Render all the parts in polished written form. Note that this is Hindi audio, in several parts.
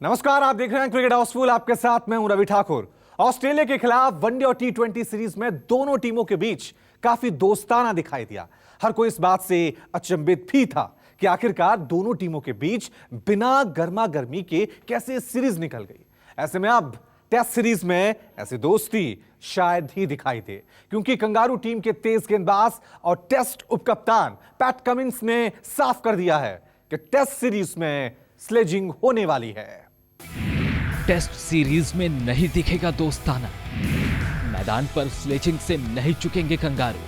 नमस्कार, आप देख रहे हैं क्रिकेट हाउसफुल। आपके साथ मैं हूं रवि ठाकुर। ऑस्ट्रेलिया के खिलाफ वनडे और टी20 सीरीज में दोनों टीमों के बीच काफी दोस्ताना दिखाई दिया। हर कोई इस बात से अचंभित भी था कि आखिरकार दोनों टीमों के बीच बिना गर्मा गर्मी के कैसे सीरीज निकल गई। ऐसे में अब टेस्ट सीरीज में ऐसी दोस्ती शायद ही दिखाई दे, क्योंकि कंगारू टीम के तेज गेंदबाज और टेस्ट उपकप्तान पैट कमिंस ने साफ कर दिया है कि टेस्ट सीरीज में स्लेजिंग होने वाली है। टेस्ट सीरीज में नहीं दिखेगा दोस्ताना, मैदान पर स्लेजिंग से नहीं चुकेंगे कंगारू।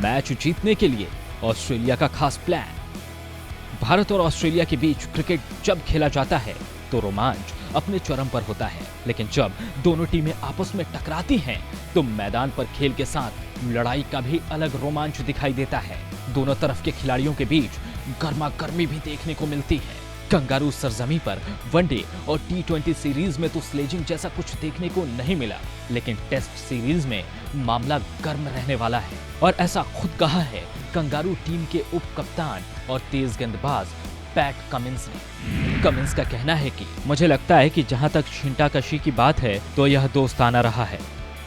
मैच जीतने के लिए ऑस्ट्रेलिया का खास प्लान। भारत और ऑस्ट्रेलिया के बीच क्रिकेट जब खेला जाता है तो रोमांच अपने चरम पर होता है, लेकिन जब दोनों टीमें आपस में टकराती हैं तो मैदान पर खेल के साथ लड़ाई का भी अलग रोमांच दिखाई देता है। दोनों तरफ के खिलाड़ियों के बीच गर्मा गर्मी भी देखने को मिलती है। कंगारू सरजमी पर वनडे और टी20 सीरीज में तो स्लेजिंग जैसा कुछ देखने को नहीं मिला, लेकिन टेस्ट सीरीज में मामला गर्म रहने वाला है, और ऐसा खुद कहा है कंगारू टीम के उप कप्तान और तेज गेंदबाज पैट कमिंस ने। कमिंस का कहना है कि मुझे लगता है कि जहां तक छींटाकशी की बात है तो यह दोस्ताना रहा है।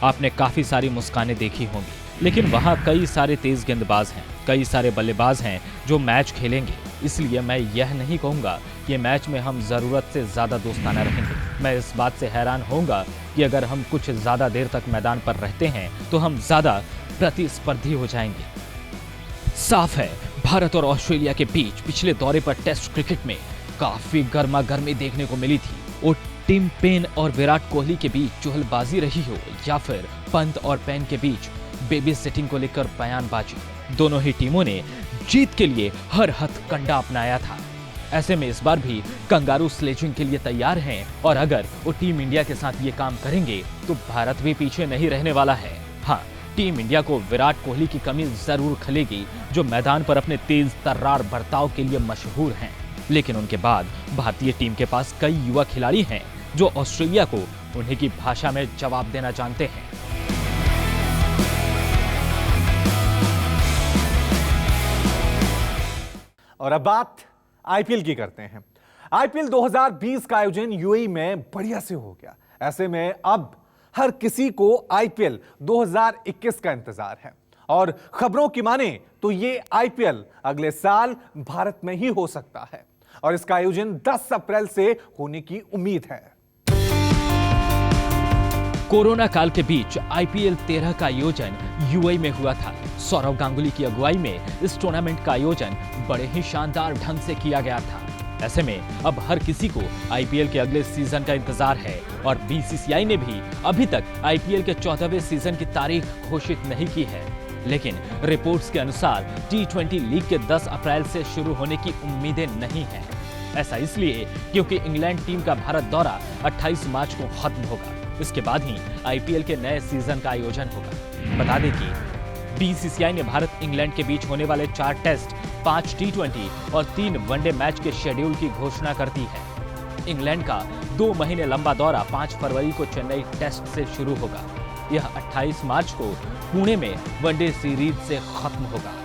आपने काफी सारी मुस्कानें देखी होंगी, लेकिन वहां कई सारे तेज गेंदबाज हैं, कई सारे बल्लेबाज हैं जो मैच खेलेंगे। इसलिए मैं यह नहीं कहूंगा कि मैच में हम जरूरत से ज्यादा दोस्ताना रहेंगे। मैं इस बात से हैरान होऊंगा कि अगर हम कुछ ज्यादा देर तक मैदान पर रहते हैं तो हम ज्यादा प्रतिस्पर्धी हो जाएंगे। साफ है, भारत और ऑस्ट्रेलिया के बीच पिछले दौरे पर टेस्ट क्रिकेट में काफी गर्मा गर्मी देखने को मिली थी। और टिम पेन और विराट कोहली के बीच चुहलबाजी रही हो या फिर पंत और पेन के बीच बेबी सिटिंग को लेकर बयानबाजी, दोनों ही टीमों ने जीत के लिए हर हथकंडा अपनाया था। ऐसे में इस बार भी कंगारू स्लेजिंग के लिए तैयार हैं, और अगर वो टीम इंडिया के साथ ये काम करेंगे तो भारत भी पीछे नहीं रहने वाला है। हाँ, टीम इंडिया को विराट कोहली की कमी जरूर खलेगी, जो मैदान पर अपने तेज तर्रार बर्ताव के लिए मशहूर हैं। लेकिन उनके बाद भारतीय टीम के पास कई युवा खिलाड़ी हैं जो ऑस्ट्रेलिया को उन्हीं की भाषा में जवाब देना जानते हैं। और अब बात आईपीएल की करते हैं। आईपीएल 2020 का आयोजन यूएई में बढ़िया से हो गया। ऐसे में अब हर किसी को आईपीएल 2021 का इंतजार है, और खबरों की माने तो ये आईपीएल अगले साल भारत में ही हो सकता है, और इसका आयोजन 10 अप्रैल से होने की उम्मीद है। कोरोना काल के बीच आईपीएल 13 का आयोजन यूएई में हुआ था। सौरव गांगुली की अगुवाई में इस टूर्नामेंट का आयोजन बड़े ही शानदार ढंग से किया गया था। ऐसे में अब हर किसी को आईपीएल के अगले सीजन का इंतजार है, और बीसीसीआई ने भी अभी तक आईपीएल के 14वें सीजन की तारीख घोषित नहीं की है। लेकिन रिपोर्ट्स के अनुसार टी20 लीग के 10 अप्रैल से शुरू होने की उम्मीदें नहीं हैं। ऐसा इसलिए क्योंकि इंग्लैंड टीम का भारत दौरा 28 मार्च को खत्म होगा। इसके बाद ही आईपीएल के नए सीजन का आयोजन होगा। बता दें कि बीसीसीआई ने भारत इंग्लैंड के बीच होने वाले 4 टेस्ट, 5 टी20 और 3 वनडे मैच के शेड्यूल की घोषणा कर दी है। इंग्लैंड का 2 महीने लंबा दौरा 5 फरवरी को चेन्नई टेस्ट से शुरू होगा। यह 28 मार्च को पुणे में वनडे सीरीज से खत्म होगा।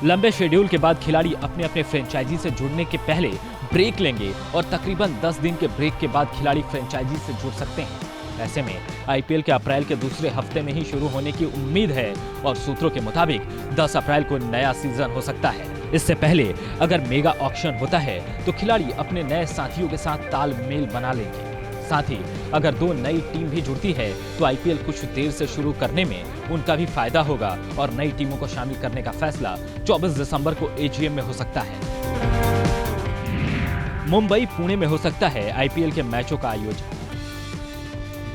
लंबे शेड्यूल के बाद खिलाड़ी अपने अपने फ्रेंचाइजी से जुड़ने के पहले ब्रेक लेंगे, और तकरीबन 10 दिन के ब्रेक के बाद खिलाड़ी फ्रेंचाइजी से जुड़ सकते हैं। ऐसे में आईपीएल के अप्रैल के दूसरे हफ्ते में ही शुरू होने की उम्मीद है, और सूत्रों के मुताबिक 10 अप्रैल को नया सीजन हो सकता है। इससे पहले अगर मेगा ऑक्शन होता है तो खिलाड़ी अपने नए साथियों के साथ तालमेल बना लेंगे। साथ ही अगर 2 नई टीम भी जुड़ती है तो आईपीएल कुछ देर से शुरू करने में उनका भी फायदा होगा, और नई टीमों को शामिल करने का फैसला 24 दिसंबर को एजीएम में हो सकता है। मुंबई, पुणे में हो सकता है आईपीएल के मैचों का आयोजन।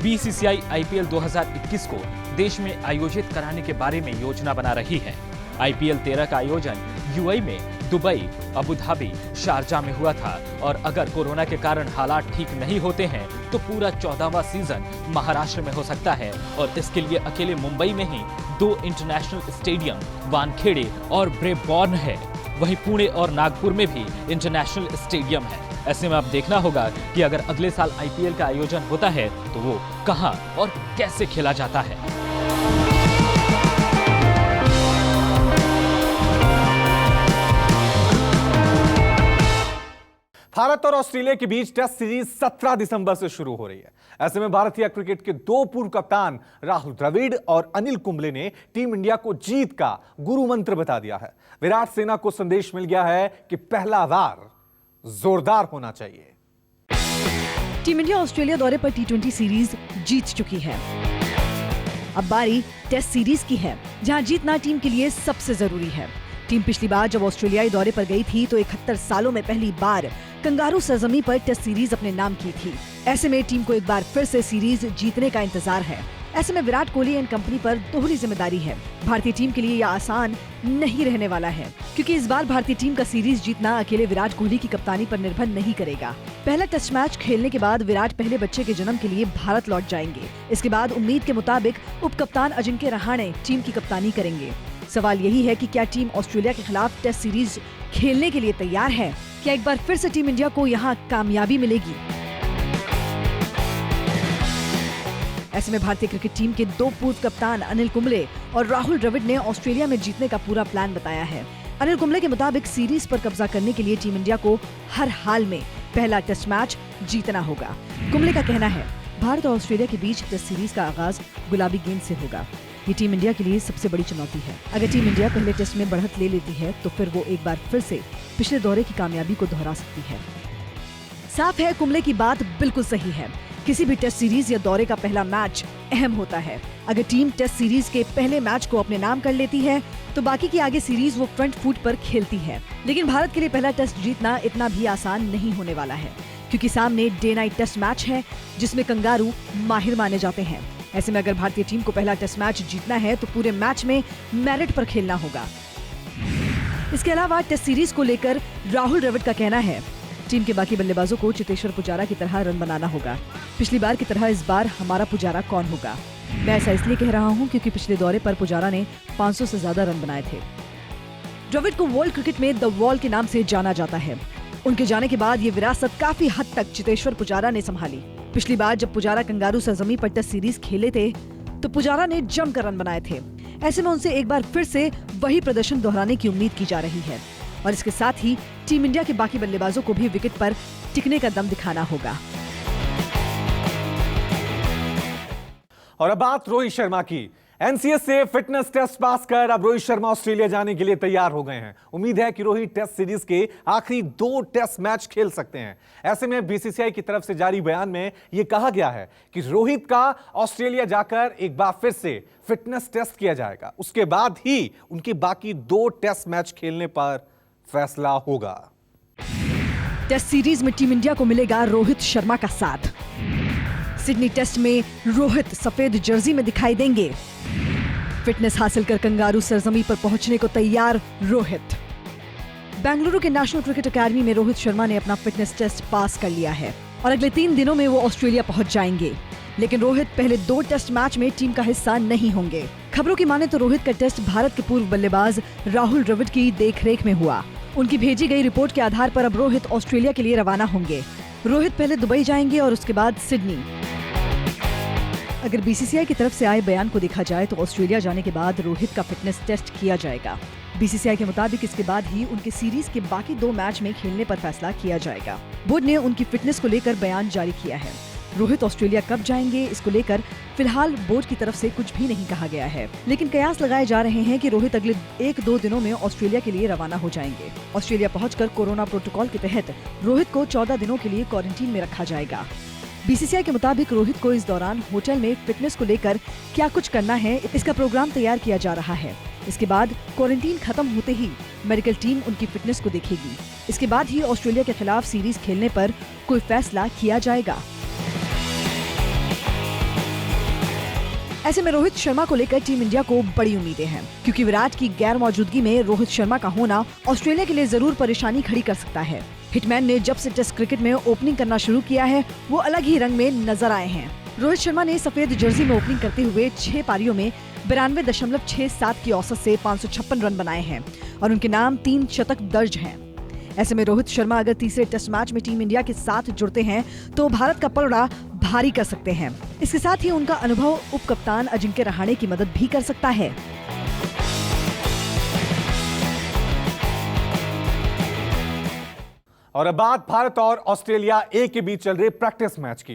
बीसीसीआई आईपीएल 2021 को देश में आयोजित कराने के बारे में योजना बना रही है। आईपीएल 13 का आयोजन यूएई में दुबई, अबू धाबी, शारजा में हुआ था, और अगर कोरोना के कारण हालात ठीक नहीं होते हैं तो पूरा 14वां सीजन महाराष्ट्र में हो सकता है, और इसके लिए अकेले मुंबई में ही 2 इंटरनेशनल स्टेडियम, वानखेड़े और ब्रेबॉर्न है। वहीं पुणे और नागपुर में भी इंटरनेशनल स्टेडियम है। ऐसे में अब देखना होगा कि अगर अगले साल आईपीएल का आयोजन होता है तो वो कहां और कैसे खेला जाता है। भारत और ऑस्ट्रेलिया के बीच टेस्ट सीरीज 17 दिसंबर से शुरू हो रही है। ऐसे में भारतीय क्रिकेट के दो पूर्व कप्तान राहुल द्रविड़ और अनिल कुंबले ने टीम इंडिया को जीत का गुरु मंत्र बता दिया है। विराट सेना को संदेश मिल गया है कि पहला वार जोरदार होना चाहिए। टीम इंडिया ऑस्ट्रेलिया दौरे पर टी20 सीरीज जीत चुकी है। अब बारी टेस्ट सीरीज की है, जहां जीतना टीम के लिए सबसे जरूरी है। टीम पिछली बार जब ऑस्ट्रेलियाई दौरे पर गई थी तो 71 सालों में पहली बार कंगारू सरजमी पर टेस्ट सीरीज अपने नाम की थी। ऐसे में टीम को एक बार फिर से सीरीज जीतने का इंतजार है। ऐसे में विराट कोहली एंड कंपनी पर दोहरी जिम्मेदारी है। भारतीय टीम के लिए यह आसान नहीं रहने वाला है, क्योंकि इस बार भारतीय टीम का सीरीज जीतना अकेले विराट कोहली की कप्तानी पर निर्भर नहीं करेगा। पहला टेस्ट मैच खेलने के बाद विराट पहले बच्चे के जन्म के लिए भारत लौट जाएंगे। इसके बाद उम्मीद के मुताबिक उप कप्तान अजिंक्य रहाणे टीम की कप्तानी करेंगे। सवाल यही है कि क्या टीम ऑस्ट्रेलिया के खिलाफ टेस्ट सीरीज खेलने के लिए तैयार है? क्या एक बार फिर से टीम इंडिया को यहाँ कामयाबी मिलेगी? ऐसे में भारतीय क्रिकेट टीम के दो पूर्व कप्तान अनिल कुंबले और राहुल द्रविड़ ने ऑस्ट्रेलिया में जीतने का पूरा प्लान बताया है। अनिल कुंबले के मुताबिक सीरीज पर कब्जा करने के लिए टीम इंडिया को हर हाल में पहला टेस्ट मैच जीतना होगा। कुंबले का कहना है, भारत और ऑस्ट्रेलिया के बीच टेस्ट सीरीज का आगाज गुलाबी गेंद से होगा। ये टीम इंडिया के लिए सबसे बड़ी चुनौती है। अगर टीम इंडिया पहले टेस्ट में बढ़त ले लेती है तो फिर वो एक बार फिर से पिछले दौरे की कामयाबी को दोहरा सकती है। साफ है, कुंबले की बात बिल्कुल सही है। किसी भी टेस्ट सीरीज या दौरे का पहला मैच अहम होता है। अगर टीम टेस्ट सीरीज के पहले मैच को अपने नाम कर लेती है तो बाकी की आगे सीरीज वो फ्रंट फुट पर खेलती है। लेकिन भारत के लिए पहला टेस्ट जीतना इतना भी आसान नहीं होने वाला है, क्योंकि सामने डे नाइट टेस्ट मैच है जिसमें कंगारू माहिर माने जाते हैं। ऐसे में अगर भारतीय टीम को पहला टेस्ट मैच जीतना है तो पूरे मैच में मेरिट पर खेलना होगा। इसके अलावा टेस्ट सीरीज को लेकर राहुल द्रविड़ का कहना है, टीम के बाकी बल्लेबाजों को चेतेश्वर पुजारा की तरह रन बनाना होगा। पिछली बार की तरह इस बार हमारा पुजारा कौन होगा? मैं ऐसा इसलिए कह रहा हूं क्योंकि पिछले दौरे पर पुजारा ने 500 से ज्यादा रन बनाए थे। द्रविड़ को वर्ल्ड क्रिकेट में द वॉल के नाम से जाना जाता है। उनके जाने के बाद ये विरासत काफी हद तक चेतेश्वर पुजारा ने संभाली। पिछली बार जब पुजारा कंगारू सरजमी पर टेस्ट सीरीज खेले थे तो पुजारा ने जमकर रन बनाए थे। ऐसे में उनसे एक बार फिर से वही प्रदर्शन दोहराने की उम्मीद की जा रही है और इसके साथ ही टीम इंडिया के बाकी बल्लेबाजों को भी विकेट पर टिकने का दम दिखाना होगा। और अब बात रोहित शर्मा की। एनसीएस से फिटनेस टेस्ट पास कर अब रोहित शर्मा ऑस्ट्रेलिया जाने के लिए तैयार हो गए हैं। उम्मीद है कि रोहित टेस्ट सीरीज के आखिरी 2 टेस्ट मैच खेल सकते हैं। ऐसे में बीसीसीआई की तरफ से जारी बयान में यह कहा गया है कि रोहित का ऑस्ट्रेलिया जाकर एक बार फिर से फिटनेस टेस्ट किया जाएगा। उसके बाद ही उनके बाकी 2 टेस्ट मैच खेलने पर फैसला होगा। टेस्ट सीरीज में टीम इंडिया को मिलेगा रोहित शर्मा का साथ। सिडनी टेस्ट में रोहित सफेद जर्सी में दिखाई देंगे। फिटनेस हासिल कर कंगारू सरजमी पर पहुंचने को तैयार रोहित। बेंगलुरु के नेशनल क्रिकेट अकेडमी में रोहित शर्मा ने अपना फिटनेस टेस्ट पास कर लिया है और अगले 3 दिनों में वो ऑस्ट्रेलिया पहुंच जाएंगे। लेकिन रोहित पहले 2 टेस्ट मैच में टीम का हिस्सा नहीं होंगे। खबरों की माने तो रोहित का टेस्ट भारत के पूर्व बल्लेबाज राहुल द्रविड़ की देखरेख में हुआ। उनकी भेजी गई रिपोर्ट के आधार पर अब रोहित ऑस्ट्रेलिया के लिए रवाना होंगे। रोहित पहले दुबई जाएंगे और उसके बाद सिडनी। अगर बीसीसीआई की तरफ से आए बयान को देखा जाए तो ऑस्ट्रेलिया जाने के बाद रोहित का फिटनेस टेस्ट किया जाएगा। बीसीसीआई के मुताबिक इसके बाद ही उनके सीरीज के बाकी 2 मैच में खेलने पर फैसला किया जाएगा। बोर्ड ने उनकी फिटनेस को लेकर बयान जारी किया है। रोहित ऑस्ट्रेलिया कब जाएंगे इसको लेकर फिलहाल बोर्ड की तरफ से कुछ भी नहीं कहा गया है, लेकिन कयास लगाए जा रहे हैं कि रोहित अगले 1-2 दिनों में ऑस्ट्रेलिया के लिए रवाना हो जाएंगे। ऑस्ट्रेलिया पहुंचकर कोरोना प्रोटोकॉल के तहत रोहित को 14 दिनों के लिए क्वारंटीन में रखा जाएगा। बीसीसीआई के मुताबिक रोहित को इस दौरान होटल में फिटनेस को लेकर क्या कुछ करना है इसका प्रोग्राम तैयार किया जा रहा है। इसके बाद क्वारंटीन खत्म होते ही मेडिकल टीम उनकी फिटनेस को देखेगी। इसके बाद ही ऑस्ट्रेलिया के खिलाफ सीरीज खेलने पर कोई फैसला किया जाएगा। ऐसे में रोहित शर्मा को लेकर टीम इंडिया को बड़ी उम्मीदें हैं, क्योंकि विराट की गैर मौजूदगी में रोहित शर्मा का होना ऑस्ट्रेलिया के लिए जरूर परेशानी खड़ी कर सकता है। हिटमैन ने जब से टेस्ट क्रिकेट में ओपनिंग करना शुरू किया है वो अलग ही रंग में नजर आए हैं। रोहित शर्मा ने सफेद जर्सी में ओपनिंग करते हुए 6 पारियों में 92.67 की औसत से 556 रन बनाए हैं और उनके नाम 3 शतक दर्ज हैं। ऐसे में रोहित शर्मा अगर तीसरे टेस्ट मैच में टीम इंडिया के साथ जुड़ते हैं तो भारत का पलड़ा भारी कर सकते हैं। इसके साथ ही उनका अनुभव उप कप्तान अजिंक्य रहाणे की मदद भी कर सकता है। और अब बात भारत और ऑस्ट्रेलिया ए के बीच चल रहे प्रैक्टिस मैच की।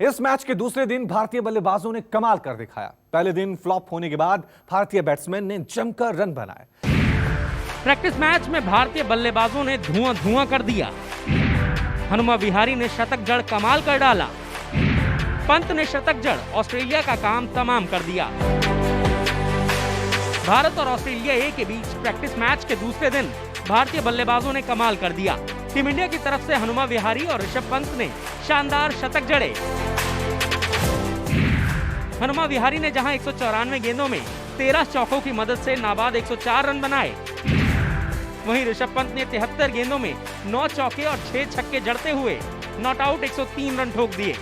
इस मैच के दूसरे दिन भारतीय बल्लेबाजों ने कमाल कर दिखाया। पहले दिन फ्लॉप होने के बाद भारतीय बैट्समैन ने जमकर रन बनाए। प्रैक्टिस मैच में भारतीय बल्लेबाजों ने धुआं कर दिया। हनुमा विहारी ने शतक जड़ कमाल कर डाला। पंत ने शतक जड़ ऑस्ट्रेलिया का काम तमाम कर दिया। भारत और ऑस्ट्रेलिया ए के बीच प्रैक्टिस मैच के दूसरे दिन भारतीय बल्लेबाजों ने कमाल कर दिया। टीम इंडिया की तरफ से हनुमा विहारी और ऋषभ पंत ने शानदार शतक जड़े। हनुमा विहारी ने जहां 194 गेंदों में 13 चौकों की मदद से नाबाद 104 रन बनाए, वहीं ऋषभ पंत ने 73 गेंदों में 9 चौके और 6 छक्के जड़ते हुए नॉट आउट 103 रन ठोक दिए।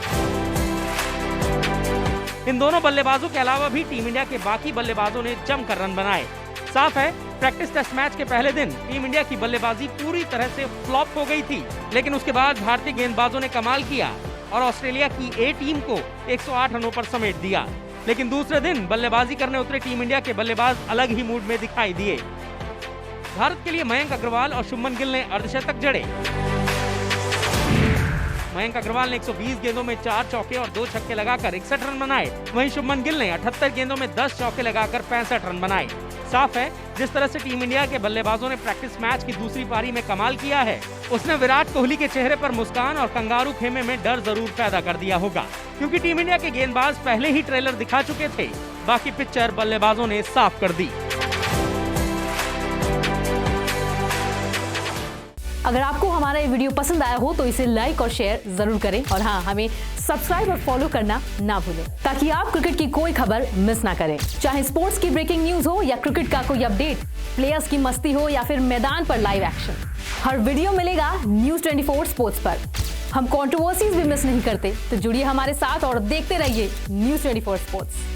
इन दोनों बल्लेबाजों के अलावा भी टीम इंडिया के बाकी बल्लेबाजों ने जमकर रन बनाए। साफ है, प्रैक्टिस टेस्ट मैच के पहले दिन टीम इंडिया की बल्लेबाजी पूरी तरह से फ्लॉप हो गई थी, लेकिन उसके बाद भारतीय गेंदबाजों ने कमाल किया और ऑस्ट्रेलिया की ए टीम को 108 रनों पर समेट दिया। लेकिन दूसरे दिन बल्लेबाजी करने उतरे टीम इंडिया के बल्लेबाज अलग ही मूड में दिखाई दिए। भारत के लिए मयंक अग्रवाल और शुभमन गिल ने अर्धशतक जड़े। मयंक अग्रवाल ने 120 गेंदों में 4 चौके और 2 छक्के लगाकर 61 रन बनाए, वहीं शुभमन गिल ने 78 गेंदों में 10 चौके लगाकर 65 रन बनाए। साफ है, जिस तरह से टीम इंडिया के बल्लेबाजों ने प्रैक्टिस मैच की दूसरी पारी में कमाल किया है, उसने विराट कोहली के चेहरे पर मुस्कान और कंगारू खेमे में डर जरूर पैदा कर दिया होगा, क्योंकि टीम इंडिया के गेंदबाज पहले ही ट्रेलर दिखा चुके थे। बाकी पिक्चर बल्लेबाजों ने साफ कर दी। अगर आपको हमारा ये वीडियो पसंद आया हो तो इसे लाइक और शेयर जरूर करें, और हाँ, हमें सब्सक्राइब और फॉलो करना ना भूलें, ताकि आप क्रिकेट की कोई खबर मिस ना करें। चाहे स्पोर्ट्स की ब्रेकिंग न्यूज हो या क्रिकेट का कोई अपडेट, प्लेयर्स की मस्ती हो या फिर मैदान पर लाइव एक्शन, हर वीडियो मिलेगा न्यूज़ 24 स्पोर्ट्स पर। हम कंट्रोवर्सीज भी मिस नहीं करते, तो जुड़िए हमारे साथ और देखते रहिए न्यूज़ 24 स्पोर्ट्स।